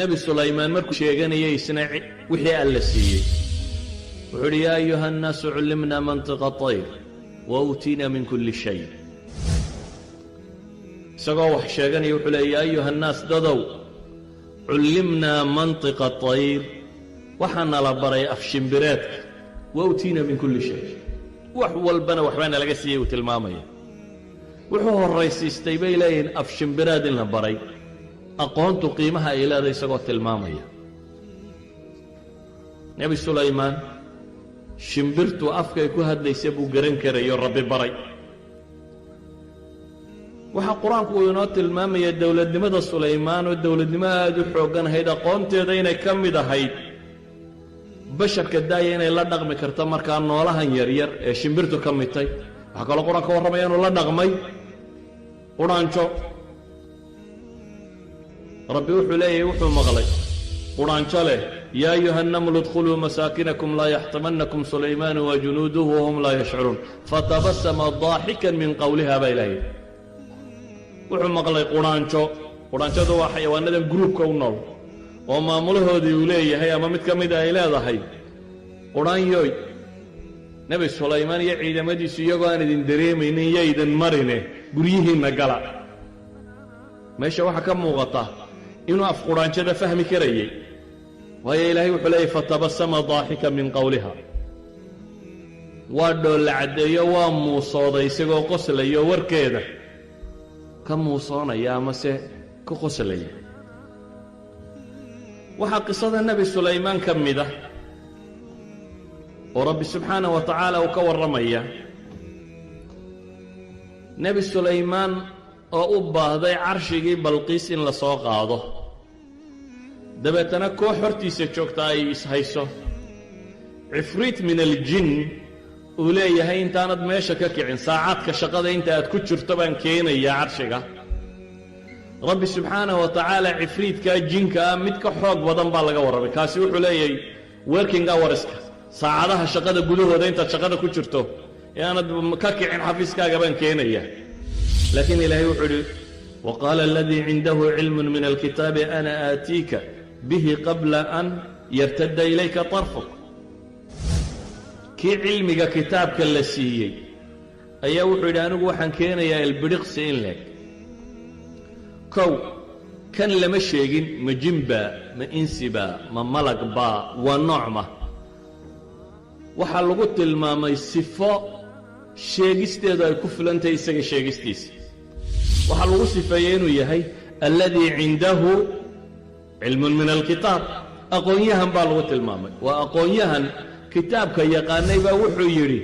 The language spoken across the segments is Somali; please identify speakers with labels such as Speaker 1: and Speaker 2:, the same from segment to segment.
Speaker 1: nebi sulaymaan markuu sheeganayay isna wixii alla siiyey wuxuu yidhi yaa ayuha annaasu cullimnaa mantiqa tayr wa uutiina min kulli shay isagoo wax sheeganaya wuxuu leeyay yaa ayuha annaas dadow cullimnaa mantiqa tayr waxaana la baray afshimbireedka wa uutiina min kulli shay wax walbana waxbaana laga siiyey uu tilmaamaya wuxuu horraysiistay bay leeyihiin afshimbireed in la baray aqoontu qiimaha ay leedahay isagoo tilmaamaya nebi sulaymaan shimbirtu afkay ku hadlaysa buu garan karayo rabbi baray waxaa qur-aanku uu inoo tilmaamaya dowladnimada sulaymaan oo dowladnimo aad u xooggan ahayd aqoonteeda inay ka mid ahayd basharka daaya inay la dhaqmi karto markaa noolahan yaryar ee shimbirtu ka mid tahay waxaa kaloo qur-aanka warramaya inuu la dhaqmay qudhaanjo rabbi wuxuu leeyahay wuxuu maqlay qudhaanjo leh yaa ayuha annamlu idkhuluu masaakinakum laa yaxtimannakum sulaymaanu wa junuuduhu wahum laa yashcuruun fatabasama daaxikan min qowliha baa ilaahay wuxuu maqlay qudhaanjadu waa xayawaanadan gruubka u nool oo maamulahoodii uu leeyahay ama mid ka mida ay leedahay qudhaanyoy nebi sulaymaan iyo ciidamadiisu iyagoo aan idin dareemaynin yaydan marine guryihiinna gala meesha waxaa ka muuqata inuu afqudhaanjada fahmi karayay waayo ilaahay wuxuu leeyahy fatabasama daaxika min qowliha waa dhoolla caddeeyo waa muusooday isagoo qoslayo warkeeda ka muusoonaya amase ka qoslaya waxaa qisada nebi sulaymaan ka mid ah oo rabbi subxaanahu wa tacaala uu ka warramaya nebi sulaymaan oo u baahday carshigii balqiis in la soo qaado dabeetana koox hortiisa joogta ay ishayso cifriit min aljin uu leeyahay intaanad meesha ka kicin saacaadka shaqada inta aad ku jirto baan keenayaa carshiga rabbi subxaanahu wa tacaala cifriidkaa jinka ah mid ka xoog badan baa laga warramay kaasi wuxuu leeyahay working hourska saacadaha shaqada gudahooda intaad shaqada ku jirto ee aanad ka kicin xafiiskaaga baan keenaya laakiin ilaahay wuxuu idhi waqaala aladii cindahu cilmun min alkitaabi ana aatiika bihi qabla an yartadda ilayka tarfuk kii cilmiga kitaabka la siiyey ayaa wuxuu yidhi anigu waxaan keenayaa ilbidhiqsi in leeg kow kan lama sheegin ma jinbaa ma insibaa ma malagbaa waa noocma waxaa lagu tilmaamay sifo sheegisteedu ay ku filantahay isaga sheegistiisa waxaa lagu sifeeyey inuu yahay alladii cindahu cilmun min alkitaab aqoonyahan baa lagu tilmaamay waa aqoonyahan kitaabka yaqaanay baa wuxuu yidhi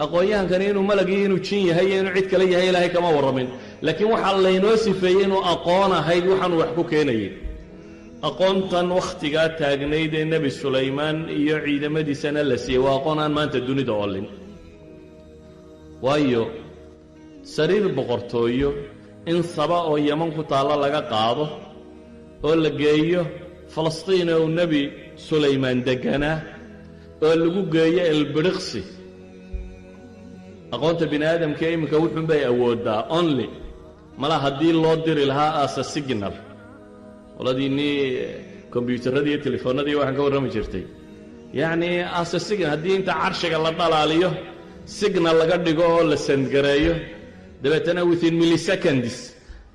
Speaker 1: aqoonyahankani inuu malagii inuu jin yahay iyo inuu cid kale yahay ilaahay kama warramin laakiin waxaa laynoo sifeeyey inuu aqoon ahayd waxaanu wax ku keenayay aqoontan wakhtigaa taagnayd ee nebi sulaymaan iyo ciidamadiisana la siiyey waa aqoon aan maanta dunida oolin waayo sariir boqortooyo in saba oo yaman ku taalla laga qaado oo la geeyo falastiin oo nebi sulaymaan degganaa oo lagu geeyo elbidhiqsi aqoonta bini aadamka iminka wuxuun bay awooddaa only mala haddii loo diri lahaa asa signal qoladiinnii kombyuutarradii iyo telefoonnadii waxaan ka warrami jirtay yacnii asa signal haddii inta carshiga la dhalaaliyo signal laga dhigo oo la sandgareeyo dabeetana within milliseconds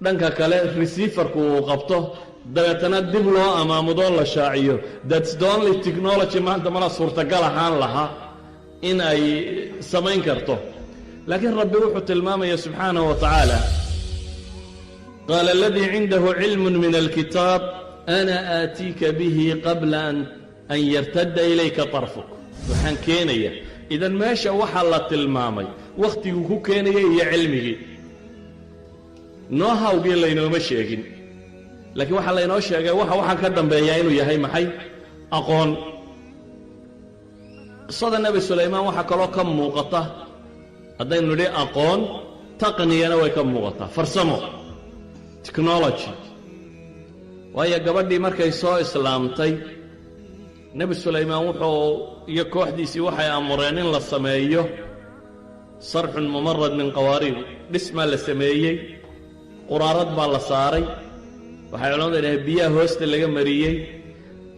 Speaker 1: dhanka kale receiverku uu qabto dabeetana dib loo amaamudoo la shaaciyo that's the only technology maanta mala suurtagal ahaan lahaa in ay samayn karto laakiin rabbi wuxuu tilmaamaya subxaanahu wa tacaala qaala aladii cindahu cilmun min alkitaab ana aatiika bihi qabla an yartadda ilayka tarfuk waxaan keenaya idan meesha waxaa la tilmaamay wakhtiguu ku keenayay iyo cilmigii know-howgii laynooma sheegin laakiin waxaa laynoo sheegay waxaan ka dambeeyaa inuu yahay maxay aqoon qisada nebi sulaymaan waxaa kaloo ka muuqata haddaynu nidhi aqoon taqniyana way ka muuqataa farsamo technology waayo gabadhii markay soo islaamtay nebi sulaymaan wuxuu iyo kooxdiisii waxay amureen in la sameeyo sarxun mumarad min qawaariir dhismaa la sameeyey quraarad baa la saaray waxay culamadu idhahay biyaha hoosta laga mariyey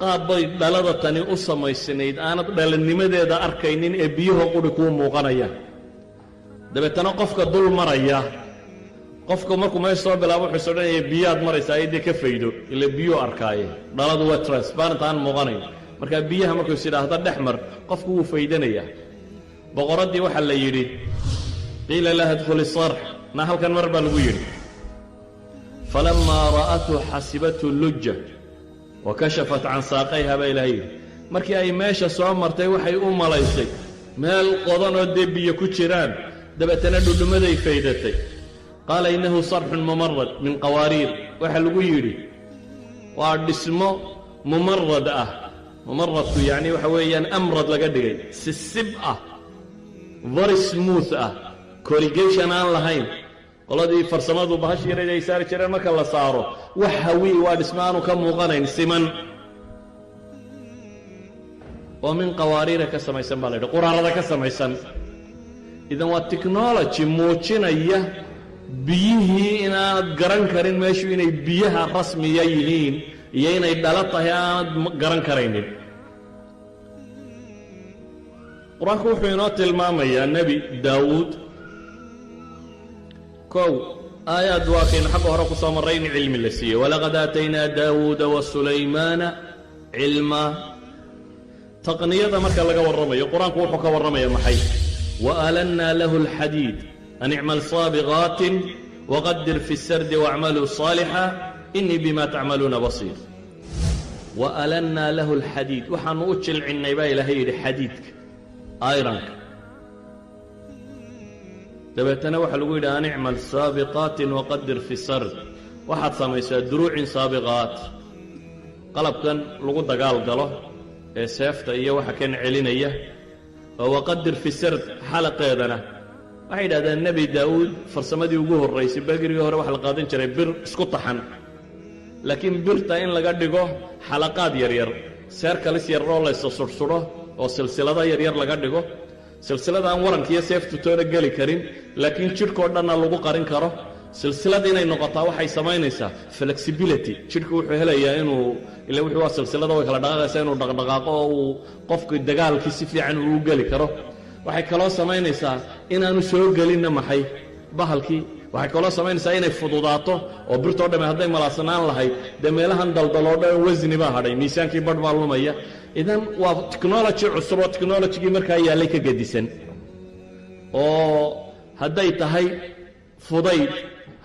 Speaker 1: qaab bay dhalada tani u samaysnayd aanad dhalanimadeeda arkaynin ee biyahoo quri kuu muuqanayaan dabeetana qofka dul maraya qofka markuu meesha soo bilaabo wuxuu is odhanaya biyaad maraysaa idee ka faydo ila biyuu arkaaye dhaladu waa transparent aan muuqanayn markaa biyaha markuu is idhaahda dhex mar qofku wuu faydanayaa boqoraddii waxaa la yidhi qiila laha dkhuli sarx na halkan mar baa lagu yidhi falamaa ra'athu xasibathu luja wa kashafat can saaqayha baa ilaha yidhi markii ay meesha soo martay waxay u malaysay meel qodanoo dee biyo ku jiraan dabeetana dhudhumaday faydatay qaala innahu sarxun mumarad min qawaariir waxaa lagu yidhi waa dhismo mumarad ah mumaradku yacni waxa weeyaan amrad laga dhigay sisib ah very smooth ah corrugation aan lahayn qoladii farsamadu bahash yareed ay saari jireen marka la saaro wax hawi waa dhismo aanu ka muuqanayn siman oo min qawaariira ka samaysan baa la yidhi quraarada ka samaysan idan waa technology muujinaya biyihii inaanad garan karin meeshu inay biyaha rasmiya yihiin iyo inay dhalo tahay aanad garan karaynin qur-aanku wuxuu inoo tilmaamayaa nebi daawuud kow aayaad waa kaynu xagga hore ku soo marray in cilmi la siiyey walaqad aataynaa daawuuda wa sulaymaana cilmaa taqniyada marka laga warramayo qur-aanku wuxuu ka warramaya maxay وألنا له الحديد أن اعمل صابغات وقدر في السرد واعملوا صالحا إني بما تعملون بصير وألنا له الحديد وحن أتشل عنا يبا إلهي حديدك آيرانك تبتنا وحلوين أن اعمل صابغات وقدر في السرد واحد سميسا دروع صابغات قلب كان لغو دقال قاله سيفتا إياه وحكين علينا إياه وقدر في السرد حلقيدنا waxay yidhahdeen nebi daawuud farsamadii ugu horraysay baagirigii hore waxa la qaadan jiray bir isku taxan laakiin birta in laga dhigo xalaqaad yaryar seerkalis yaroo la isa sursuro oo silsilada yaryar laga dhigo silsilada aan warankiiyo seeftu toona geli karin laakiin jidhkoo dhanna lagu qarin karo silsilada inay noqotaa waxay samaynaysaa flexibility jidhku wuxuu helayaa inuu ila wuxuu waa silsilada way kala dhaqaaqaysaa inuu dhaqdhaqaaqo oo uu qofku dagaalkii si fiican uu geli karo waxay kaloo samaynaysaa inaanu soo gelinna maxay bahalkii waxay kaloo samaynaysaa inay fududaato oo birtoo dhamme hadday malaasanaan lahayd dee meelahan daldaloo dhan wasni baa hadhay miisaankii badh baa lumaya idan waa technology cusub oo technologigii markaa yaallay ka gedisan oo hadday tahay fudayd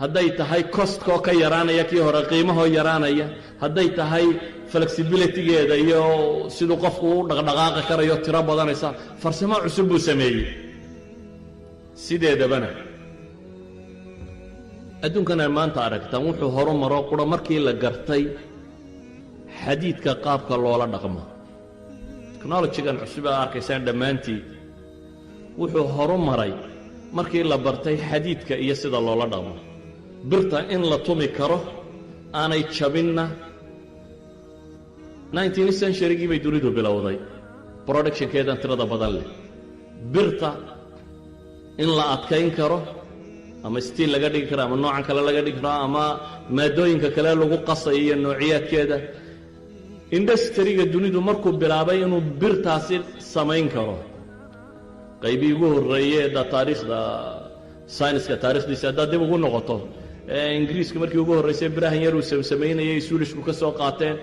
Speaker 1: hadday tahay costkoo ka yaraanaya kii hore qiimahoo yaraanaya hadday tahay flexibilitygeeda iyo siduu qofku u dhaqdhaqaaqi karayo tiro badanaysa farsamo cusub buu sameeyey sideedabana adduunkan ay maanta aragtaan wuxuu horu maro qura markii la gartay xadiidka qaabka loola dhaqmo technologygan cusub aa arkaysaan dhammaantii wuxuu horu maray markii la bartay xadiidka iyo sida loola dhaqmo birta in la tumi karo aanay jabinna 19th centurygii bay dunidu bilowday productionkeedan tirada badan leh birta in la adkayn karo ama stiil laga dhigi karo ama noocan kale laga dhigi karo ama maadooyinka kale lagu qasayo iyo noociyaadkeeda industriga dunidu markuu bilaabay inuu birtaasi samayn karo qaybii ugu horreeyey da taariikhda sayniska taariikhdiisa haddaad dib ugu noqoto ingiriiska markii ugu horraysay birahan yar uu samaynayay suulishku ka soo qaateen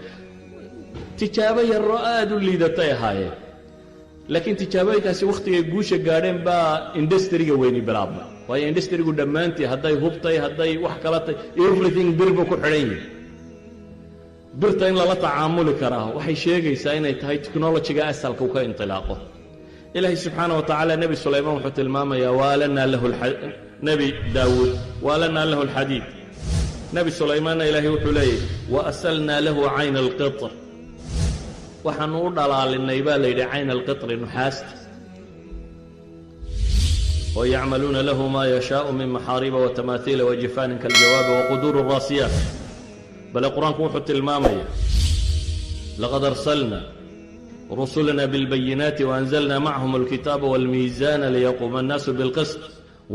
Speaker 1: tijaabo yaroo aad u liidatay ahaayeen laakiin tijaabooyinkaasi wakhtigay guusha gaadheen baa industriga weyni bilaabmay waayo industrigu dhammaantii hadday hubtay hadday wax kala tay everything bir buu ku xidhan yahay birta in lala tacaamuli karaa waxay sheegaysaa inay tahay technologyga asalka uu ka intilaaqo ilaahay subxaana wa tacaala nebi sulaymaan wuxuu tilmaamayaa waalanaa lahu nebi daawuud waalanaa lahu alxadiid nebi sulaymaanna ilaahay wuxuu leeyahy waasalnaa lahu cayna alqitr waxaanu u dhalaalinay baa la yidhi cayna alqitri nuxaasta oo yacmaluuna lahu maa yashaau min maxaariba watamaahiila wajifaanin kaljawaabi waquduuri raasiyaat bale qur-aanku wuxuu tilmaamaya laqad arsalna rusulna bilbayinaati waanzalna macahum alkitaaba walmiizaana liyaquuma annaasu bilqisط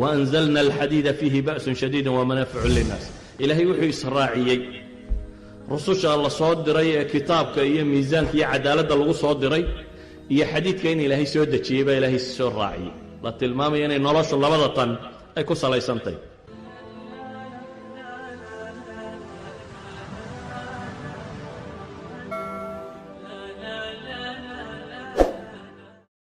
Speaker 1: waanzalna alxadiida fiihi ba'sun shadiida wamanaaficu linnaas ilaahay wuxuu israaciyey rususha la soo diray ee kitaabka iyo miisaanka iyo cadaaladda lagu soo diray iyo xadiidka in ilaahay soo dejiyey baa ilaahay soo raaciyey la tilmaamaya inay noloshu labada tan ay ku salaysantahay